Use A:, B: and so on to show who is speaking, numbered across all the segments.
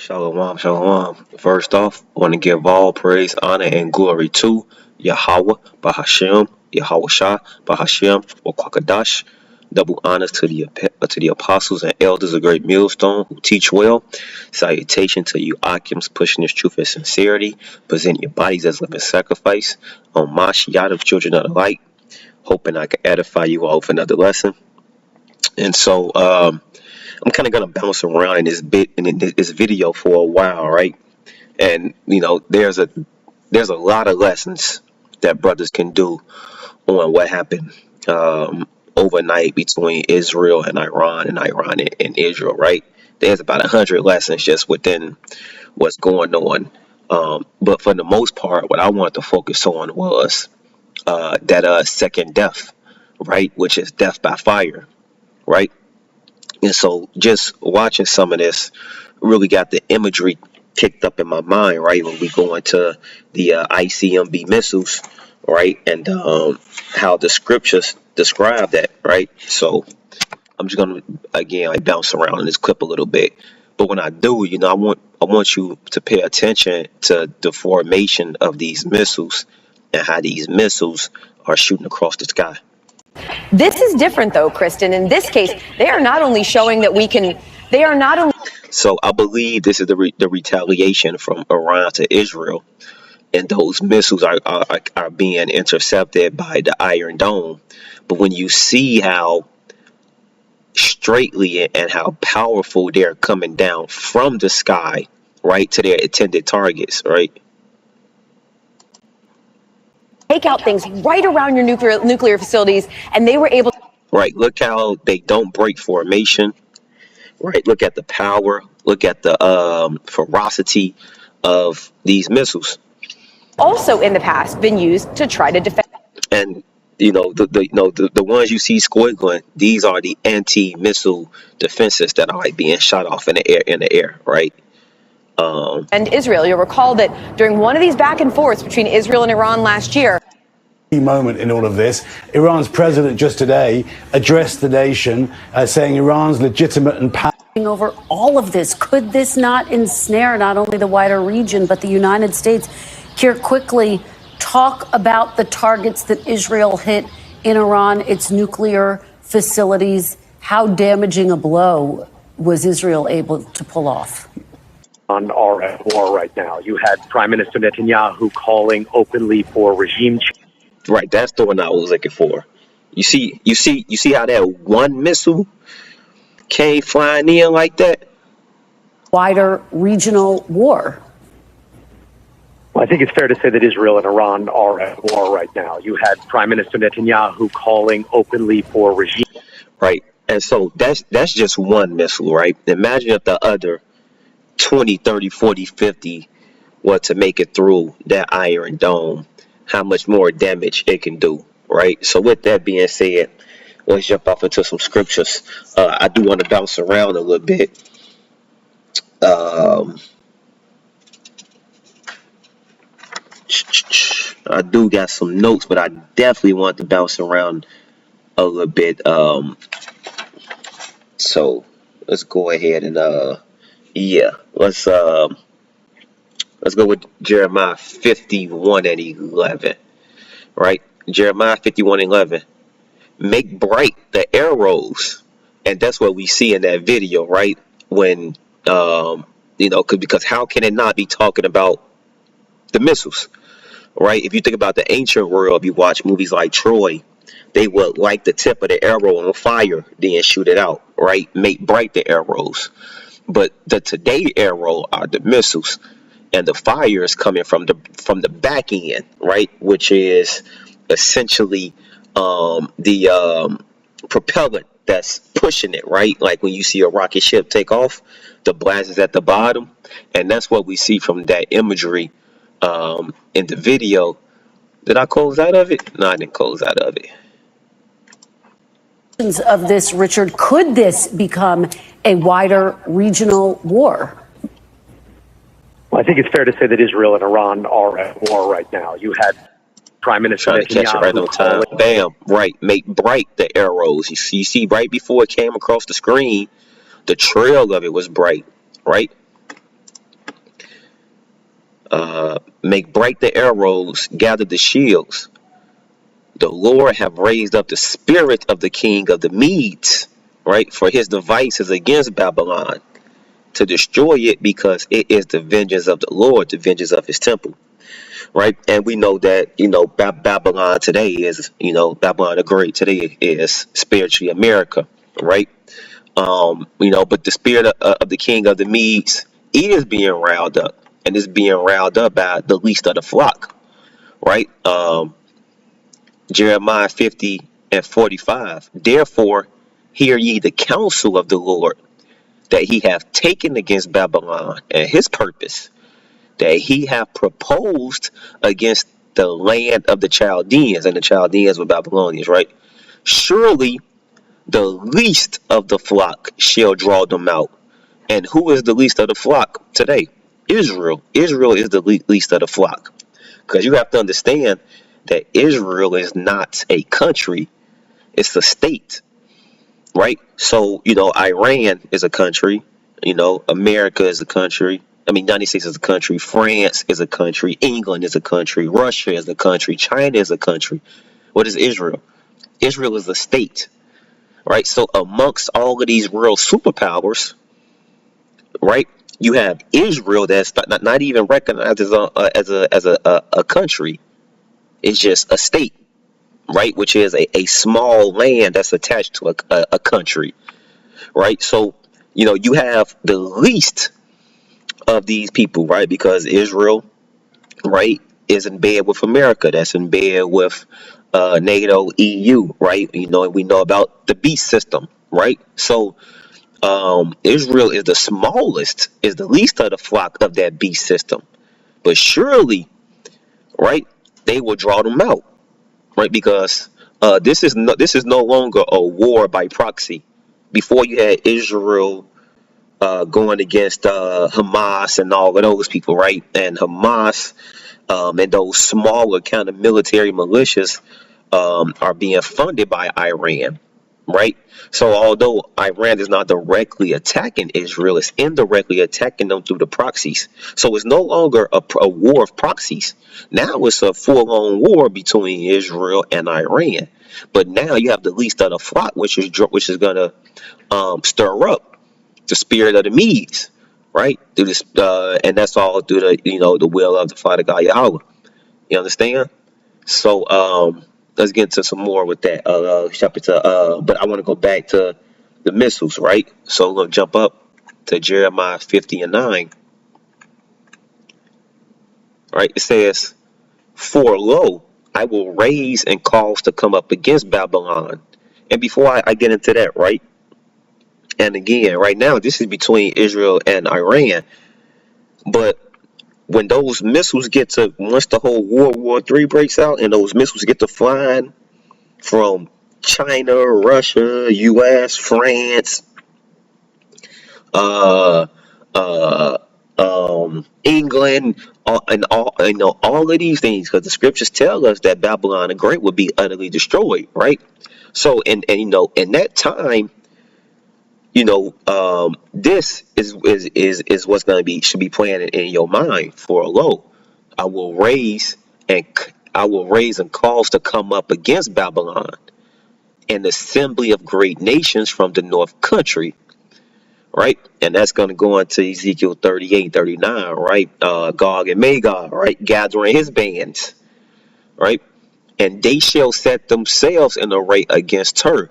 A: Shalom, shalom. First off, I want to give all praise, honor, and glory to Yahweh, Bahashem, Yahweh Shah, Bahashem, Wakwakadash. Double honors to the apostles and elders of Great Millstone who teach well. Salutation to you, Akims, pushing this truth and sincerity. Present your bodies as living sacrifice. On Mashiach of children of the light. Hoping I can edify you all with another lesson. And so, I'm kind of gonna bounce around in this video for a while, right? And there's a lot of lessons that brothers can do on what happened overnight between Israel and Iran, and Israel, right? There's about 100 lessons just within what's going on. But for the most part, what I wanted to focus on was that second death, right? Which is death by fire, right? And so just watching some of this really got the imagery kicked up in my mind, right? When we go into the ICMB missiles, right? And how the scriptures describe that, right? So I'm just going to, again, like bounce around in this clip a little bit. But when I do, I want you to pay attention to the formation of these missiles and how these missiles are shooting across the sky.
B: This is different, though, Kristen. In this case, they are not only showing that
A: So I believe this is the retaliation from Iran to Israel, and those missiles are being intercepted by the Iron Dome. But when you see how straightly and how powerful they're coming down from the sky, right, to their intended targets, right?
B: take out things right around your nuclear facilities, and they were able to.
A: Right, look how they don't break formation. Right, look at the power. Look at the ferocity of these missiles.
B: Also, in the past, been used to try to defend.
A: And the ones you see squiggling, these are the anti-missile defenses that are like being shot off in the air, right?
B: And Israel, you'll recall that during one of these back and forths between Israel and Iran last year.
C: Moment in all of this, Iran's president just today addressed the nation, saying Iran's legitimate and
D: over all of this. Could this not ensnare not only the wider region but the United States? Here, quickly, talk about the targets that Israel hit in Iran, its nuclear facilities. How damaging a blow was Israel able to pull off?
E: On our war right now, you had Prime Minister Netanyahu calling openly for regime change.
A: Right, that's the one I was looking for. You see how that one missile came flying in like that?
D: Wider regional war.
E: Well, I think it's fair to say that Israel and Iran are at war right now. You had Prime Minister Netanyahu calling openly for regime.
A: Right, and so that's just one missile, right? Imagine if the other 20, 30, 40, 50 were to make it through that Iron Dome, how much more damage it can do, right? So with that being said, let's jump off into some scriptures. I do want to bounce around a little bit. I do got some notes, but I definitely want to bounce around a little bit. So let's go ahead and let's go with Jeremiah 51 and 11, right? Jeremiah 51 and 11. Make bright the arrows, and that's what we see in that video, right? When because how can it not be talking about the missiles, right? If you think about the ancient world, if you watch movies like Troy, they would light the tip of the arrow on fire, then shoot it out, right? Make bright the arrows. But the today arrow are the missiles, and the fire is coming from the back end, right? Which is essentially the propellant that's pushing it, right? Like when you see a rocket ship take off, the blast is at the bottom, and that's what we see from that imagery in the video. Did I close out of it? No, I didn't close out of it.
D: Of this, Richard, could this become a wider regional war?
E: Well, I think it's fair to say that Israel and Iran are at war right now. You had Prime Minister
A: Trying to catch it right on time. Bam, right. Make bright the arrows. You see right before it came across the screen, the trail of it was bright, right? Make bright the arrows, gather the shields. The Lord have raised up the spirit of the king of the Medes, right? For his devices against Babylon to destroy it, because it is the vengeance of the Lord, the vengeance of his temple, right? And we know that, Babylon today is, Babylon the Great today is spiritually America, right? But the spirit of the king of the Medes is being riled up, and is being riled up by the least of the flock, right? Jeremiah 50 and 45. Therefore, hear ye the counsel of the Lord that he hath taken against Babylon, and his purpose that he hath proposed against the land of the Chaldeans, and the Chaldeans were Babylonians, right? Surely the least of the flock shall draw them out. And who is the least of the flock today? Israel. Israel is the least of the flock. Because you have to understand that Israel is not a country, it's a state, right? So, Iran is a country, America is a country. United States is a country, France is a country, England is a country, Russia is a country, China is a country. What is Israel? Israel is a state, right? So amongst all of these world superpowers, right, you have Israel that's not even recognized as a country. It's just a state, right? Which is a small land that's attached to a country, right? So, you have the least of these people, right? Because Israel, right, is in bed with America. That's in bed with NATO, EU, right? And we know about the beast system, right? So Israel is the smallest, is the least of the flock of that beast system. But surely, right, they will draw them out, right? Because this is no longer a war by proxy. Before, you had Israel going against Hamas and all of those people, right? And Hamas and those smaller kind of military militias are being funded by Iran, right? So although Iran is not directly attacking Israel, it's indirectly attacking them through the proxies. So it's no longer a war of proxies. Now it's a full-on war between Israel and Iran. But now you have the least of the flock, which is going to stir up the spirit of the Medes, right? Through this, and that's all through the will of the Father God Yahweh. You understand? So let's get into some more with that chapter. But I want to go back to the missiles, right? So we're gonna jump up to Jeremiah 50 and 9. Right? It says, "For lo, I will raise and cause to come up against Babylon." And before I get into that, right? And again, right now, this is between Israel and Iran. But when those missiles once the whole World War III breaks out, and those missiles get to flying from China, Russia, U.S., France, England, all of these things, because the scriptures tell us that Babylon the Great would be utterly destroyed, right? So, in that time, this is what's going to should be playing in your mind. For lo, I will raise and cause to come up against Babylon an assembly of great nations from the north country, right? And that's going to go into Ezekiel 38, 39, right? Gog and Magog, right? Gathering his bands, right? And they shall set themselves in array against her.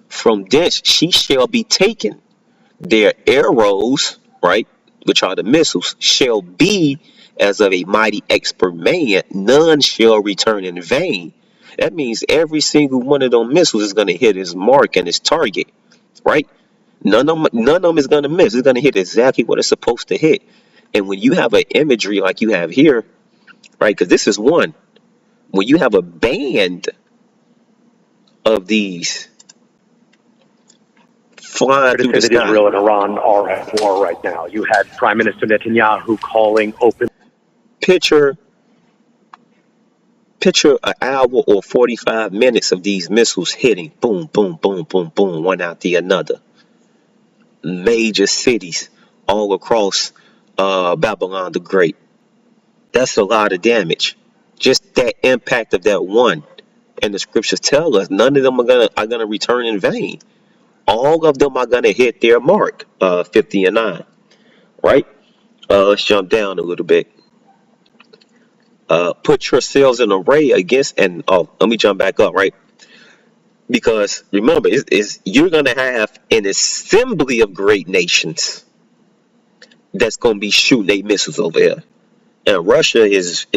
A: From thence she shall be taken. Their arrows, right, which are the missiles, shall be as of a mighty expert man. None shall return in vain. That means every single one of those missiles is going to hit its mark and its target, right? None of them is going to miss. It's going to hit exactly what it's supposed to hit. And when you have an imagery like you have here, right, because this is one, when you have a band of these flying through the sky.
E: Israel and Iran are at war right now. You had Prime Minister Netanyahu calling open.
A: Picture an hour or 45 minutes of these missiles hitting, boom, boom, boom, boom, boom, one after the another. Major cities all across Babylon the Great. That's a lot of damage. Just that impact of that one. And the scriptures tell us none of them are gonna return in vain. All of them are gonna hit their mark. 50 and 9. Right? Let's jump down a little bit. Put yourselves in array against, and let me jump back up, right? Because remember, you're gonna have an assembly of great nations that's gonna be shooting their missiles over here. And Russia is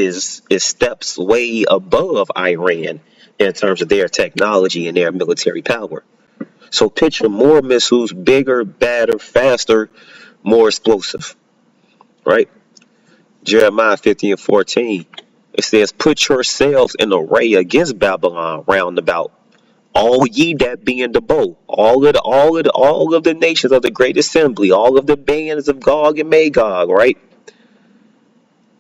A: steps way above Iran in terms of their technology and their military power. So picture more missiles, bigger, badder, faster, more explosive, right? Jeremiah 50 and 14. It says, put yourselves in array against Babylon round about. All ye that be in the bow, all of the nations of the great assembly, all of the bands of Gog and Magog, right?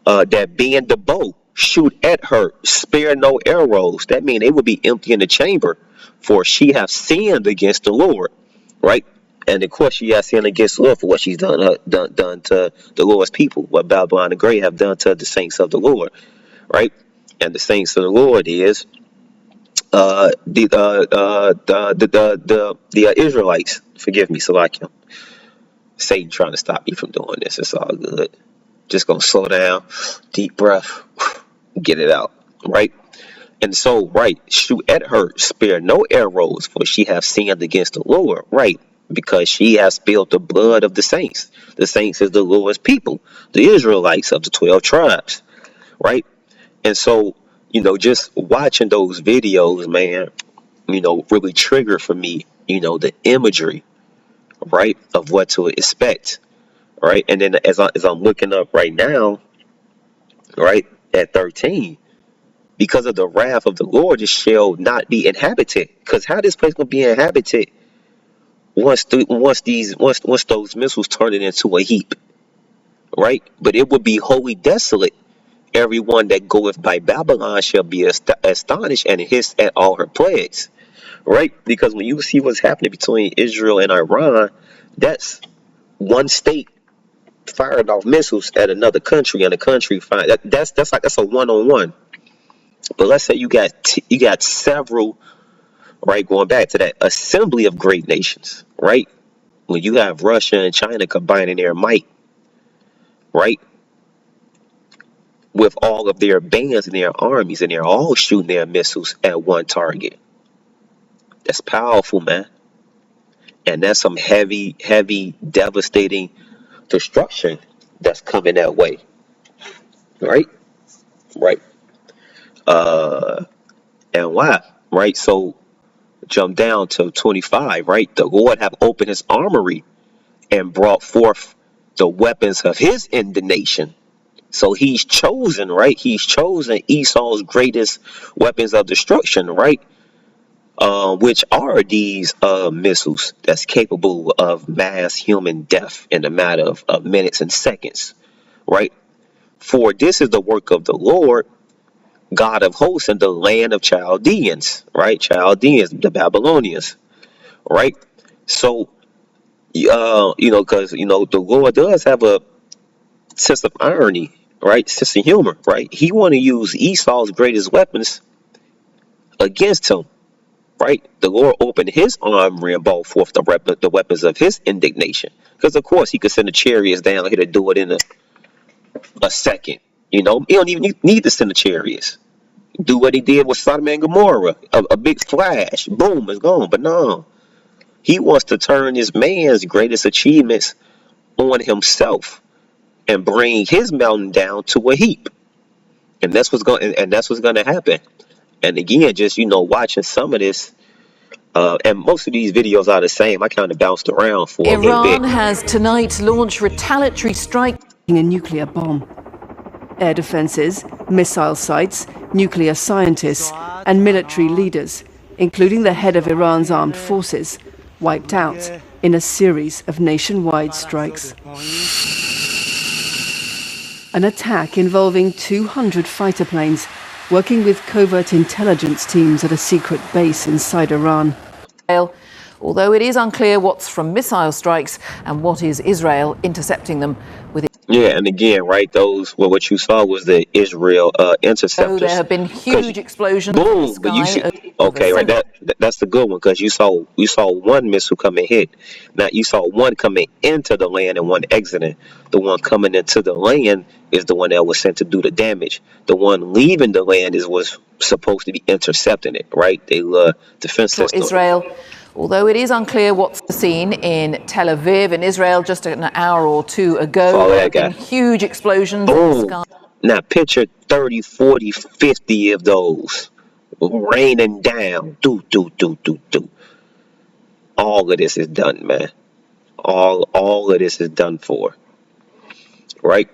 A: That be in the bow, shoot at her, spare no arrows. That means they would be empty in the chamber, for she hath sinned against the Lord, right? And of course she has sinned against the Lord for what she's done to the Lord's people, what Babylon the Great have done to the saints of the Lord, right? And the saints of the Lord is the Israelites. Forgive me, Salakia. Satan trying to stop me from doing this. It's all good. Just gonna slow down, deep breath, get it out, right? And so, right, shoot at her, spare no arrows, for she hath sinned against the Lord, right? Because she has spilled the blood of the saints. The saints is the Lord's people, the Israelites of the 12 tribes, right? And so, just watching those videos, man, really triggered for me, the imagery, right, of what to expect. Right, and then as I'm looking up right now, right, at 13, because of the wrath of the Lord, it shall not be inhabited. Because how this place gonna be inhabited once those missiles turn it into a heap, right? But it would be wholly desolate. Everyone that goeth by Babylon shall be astonished and hissed at all her plagues, right? Because when you see what's happening between Israel and Iran, that's one state firing off missiles at another country, and the country that's a one-on-one. But let's say you got several, right, going back to that assembly of great nations, right? When you have Russia and China combining their might, right, with all of their bands and their armies, and they're all shooting their missiles at one target. That's powerful, man. And that's some heavy, devastating destruction that's coming that way, right? And why, right? So jump down to 25, right? The Lord have opened his armory and brought forth the weapons of his indignation. So he's chosen, right? He's chosen Esau's greatest weapons of destruction, right? Which are these missiles that's capable of mass human death in a matter of minutes and seconds, right? For this is the work of the Lord, God of hosts, in the land of Chaldeans, right? Chaldeans, the Babylonians, right? So, because, the Lord does have a sense of irony, right? Sense of humor, right? He want to use Esau's greatest weapons against him. Right, the Lord opened his armory and brought forth the weapons of his indignation. Because of course he could send the chariots down here to do it in a second. He don't even need to send the chariots. Do what he did with Sodom and Gomorrah, a big flash, boom, it's gone. But no, he wants to turn this man's greatest achievements on himself and bring his mountain down to a heap. And that's what's going to happen. And again, just, watching some of this, and most of these videos are the same. I kind of bounced around for a little bit.
F: Iran has tonight launched retaliatory strike, a nuclear bomb. Air defenses, missile sites, nuclear scientists, and military leaders, including the head of Iran's armed forces, wiped out in a series of nationwide strikes. An attack involving 200 fighter planes working with covert intelligence teams at a secret base inside Iran.
B: Although it is unclear what's from missile strikes and what is Israel intercepting them with.
A: Yeah, and again, right, those well, what you saw was the Israel
B: So there
A: interceptors.
B: have been
A: Because
B: huge explosions in the
A: boom, but you
B: sky
A: see,
B: over
A: okay, right,
B: central.
A: that's the good one because you saw one missile come and hit. Now you saw one coming into the land and one exiting. The one coming into the land is the one that was sent to do the damage. The one leaving the land is was supposed to be intercepting it, right? They defense system.
B: Israel, although it is unclear what's seen in Tel Aviv in Israel just an hour or two ago.
A: Follow
B: There
A: that
B: have been
A: guy.
B: huge explosions in the
A: Boom.
B: sky.
A: Now picture 30, 40, 50 of those raining down. Do. All of this is done, man. All of this is done for, right?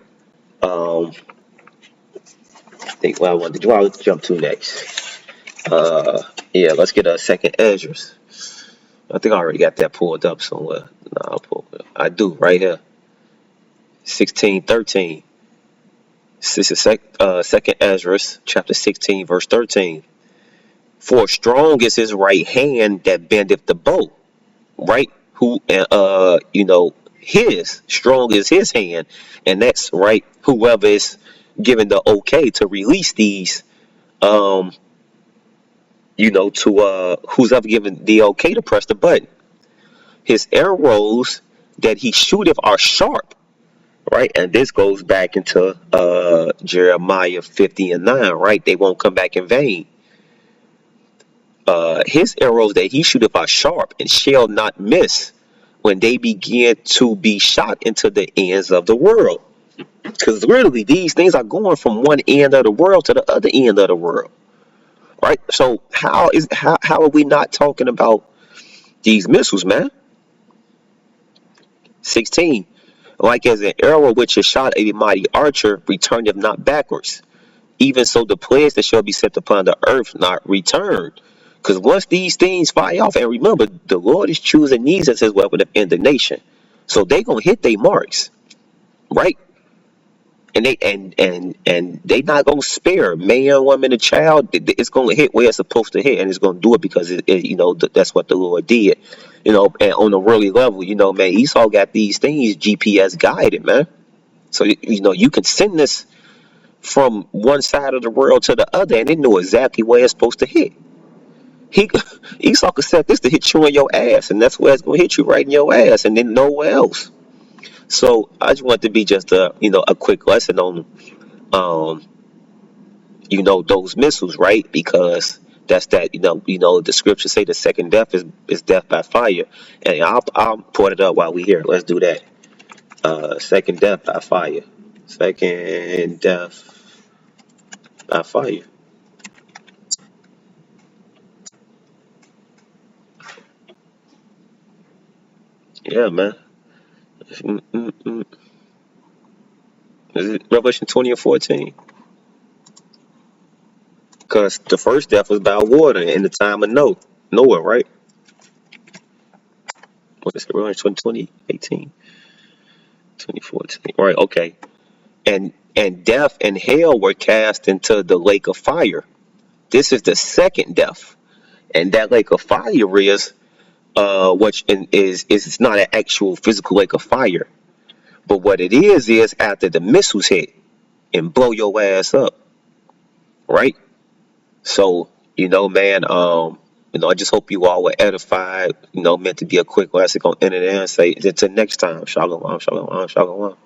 A: I think what I wanted to jump to next. Yeah, let's get a second Esdras. I think I already got that pulled up somewhere. No, I'll pull it up. I do right here. 16:13. This is second Esdras, chapter 16, verse 13. For strong is his right hand that bendeth the bow, right? Who his strong is his hand, and that's right. Whoever is given the okay to release these, um, to who's ever given the okay to press the button. His arrows that he shooteth are sharp, right? And this goes back into Jeremiah 50:9, right? They won't come back in vain. His arrows that he shooteth are sharp and shall not miss when they begin to be shot into the ends of the world. Because literally these things are going from one end of the world to the other end of the world. Right? So how are we not talking about these missiles, man? 16. Like as an arrow which is shot at a mighty archer, returneth not backwards. Even so the plagues that shall be set upon the earth not return. Because once these things fire off, and remember, the Lord is choosing these as his weapon of indignation. So they gonna hit their marks, right? And they not gonna spare man, woman, and child. It's gonna hit where it's supposed to hit, and it's gonna do it because that's what the Lord did. And on a worldly level, man, Esau got these things GPS guided, man. So you can send this from one side of the world to the other, and they know exactly where it's supposed to hit. He Esau could set this to hit you in your ass, and that's where it's gonna hit you, right in your ass, and then nowhere else. So I just want to be just a quick lesson on those missiles, right? Because that's that the scriptures say the second death is death by fire, and I'll put it up while we here. Let's do that. Second death by fire. Second death by fire. Yeah, man. Mm-mm-mm. Is it Revelation 20 and 14? Because the first death was by water in the time of Noah, right? What is it? Revelation 20:18, 20:14. Right, okay. And death and hell were cast into the lake of fire. This is the second death. And that lake of fire is which is not an actual physical lake of fire. But what it is after the missiles hit and blow your ass up, right? So, man, I just hope you all were edified, meant to be a quick lesson on internet and say until next time. Shalom, shalom, shalom.